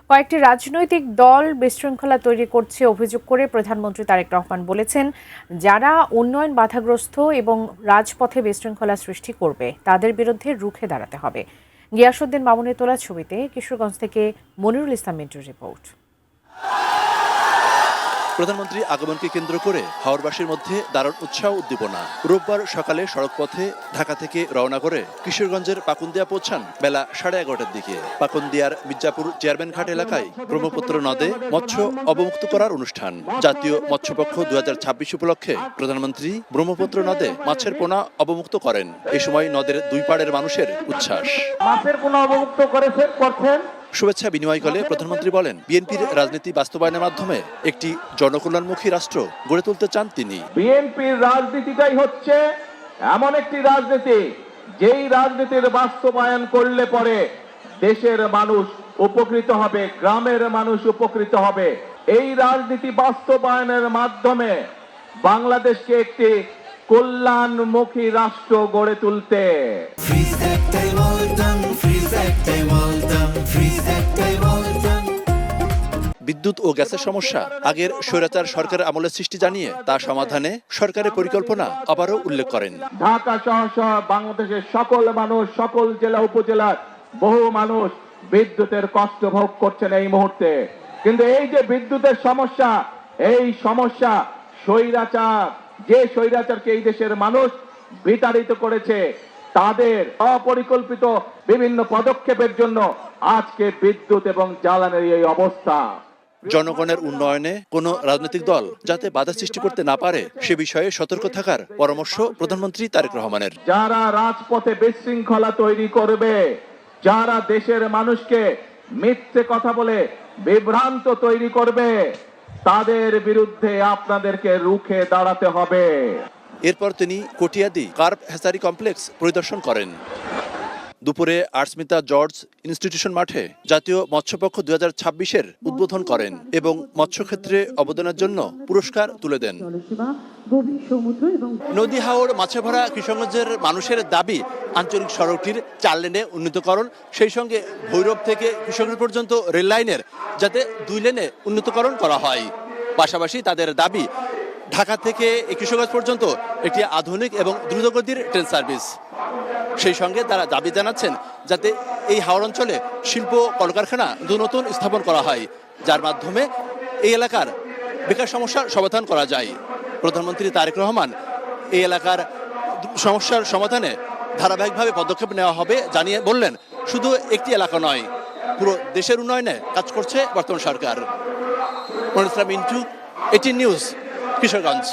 কয়েকটি রাজনৈতিক দল বিশৃঙ্খলা তৈরি করছে অভিযোগ করে প্রধানমন্ত্রী তারেক রহমান বলেছেন, যারা উন্নয়ন বাধাগ্রস্ত এবং রাজপথে বিশৃঙ্খলা সৃষ্টি করবে তাদের বিরুদ্ধে রুখে দাঁড়াতে হবে। গিয়াসউদ্দিন মামুনের তোলা ছবিতে কিশোরগঞ্জ থেকে মনিরুল ইসলাম মিন্টুর রিপোর্ট। প্রধানমন্ত্রী আগমনকে কেন্দ্র করে হাওরবাসীর মধ্যে দারুণ উৎসাহ উদ্দীপনা। রোববার সকালে সড়কপথে ঢাকা থেকে রওনা করে কিশোরগঞ্জের পাকুন্দিয়া পৌঁছান বেলা 11:30টার দিকে। পাকুন্দিয়ার মির্জাপুর চেয়ারম্যান ঘাট এলাকায় ব্রহ্মপুত্র নদে মৎস্য অবমুক্ত করার অনুষ্ঠান। জাতীয় মৎস্যপক্ষ 2026 উপলক্ষে প্রধানমন্ত্রী ব্রহ্মপুত্র নদে মাছের পোনা অবমুক্ত করেন। এ সময় নদের দুই পাড়ের মানুষের উচ্ছ্বাস। মাছের পোনা অবমুক্ত করছেন। শুভেচ্ছা বিনিময়কালে প্রধানমন্ত্রী বলেন, বিএনপির রাজনীতি বাস্তবায়নের মাধ্যমে একটি জনকল্যাণমুখী রাষ্ট্র গড়ে তুলতে চান তিনি। বিএনপির রাজনীতিটাই হচ্ছে এমন একটি রাজনীতি, যেই রাজনীতির বাস্তবায়ন করলে পরে দেশের মানুষ উপকৃত হবে, গ্রামের মানুষ উপকৃত হবে। এই রাজনীতি বাস্তবায়নের মাধ্যমে বাংলাদেশকে একটি কল্যাণমুখী রাষ্ট্র গড়ে তুলতে। বিদ্যুৎ ও গ্যাসের সমস্যা আগের স্বৈরাচার সরকারের আমলে সৃষ্টি জানিয়ে তা সমাধানে সরকারের পরিকল্পনা আবারও উল্লেখ করেন। ঢাকা সহ বাংলাদেশের সকল মানুষ, সকল জেলা উপজেলার বহু মানুষ বিদ্যুতের কষ্ট ভোগ করছেন এই মুহূর্তে। কিন্তু এই যে বিদ্যুতের সমস্যা, এই সমস্যা যে স্বৈরাচারকে এই দেশের মানুষ বিতাড়িত করেছে, তাদের অপরিকল্পিত বিভিন্ন পদক্ষেপের জন্য আজকে বিদ্যুৎ এবং জ্বালানির এই অবস্থা। জনগণের উন্নয়নে কোনো রাজনৈতিক দল যাতে বাধা সৃষ্টি করতে না পারে সে বিষয়ে সতর্ক থাকার পরামর্শ প্রধানমন্ত্রী তারেক রহমানের। যারা রাজপথে বিশৃঙ্খলা তৈরি করবে, যারা দেশের মানুষকে মিথ্যে কথা বলে বিভ্রান্ত তৈরি করবে, তাদের বিরুদ্ধে আপনাদেরকে রুখে দাঁড়াতে হবে। এরপর তিনি কটিয়াদি কার্প হ্যাচারি কমপ্লেক্স পরিদর্শন করেন। দুপুরে আর্টসমিতা জর্জ ইনস্টিটিউশন মাঠে জাতীয় মৎস্যপক্ষ 2026-এর উদ্বোধন করেন এবং মৎস্যক্ষেত্রে অবদানের জন্য পুরস্কার তুলে দেন। নদী হাওর মাছে ভরা কিশোরগঞ্জের মানুষের দাবি আঞ্চলিক সড়কটির 4 লেনে উন্নীতকরণ, সেই সঙ্গে ভৈরব থেকে কিশোরগঞ্জ পর্যন্ত রেল লাইনের যাতে 2 লেনে উন্নীতকরণ করা হয়। পাশাপাশি তাদের দাবি ঢাকা থেকে কিশোরগঞ্জ পর্যন্ত একটি আধুনিক এবং দ্রুতগতির ট্রেন সার্ভিস। সেই সঙ্গে তারা দাবি জানাচ্ছেন যাতে এই হাওর অঞ্চলে শিল্প কলকারখানা নতুন স্থাপন করা হয়, যার মাধ্যমে এই এলাকার বেকার সমস্যার সমাধান করা যায়। প্রধানমন্ত্রী তারেক রহমান এই এলাকার সমস্যার সমাধানে ধারাবাহিকভাবে পদক্ষেপ নেওয়া হবে জানিয়ে বললেন, শুধু একটি এলাকা নয়, পুরো দেশের উন্নয়নে কাজ করছে বর্তমান সরকার। মনিরুল ইসলাম মিন্টু, 18 নিউজ, কিশোরগঞ্জ।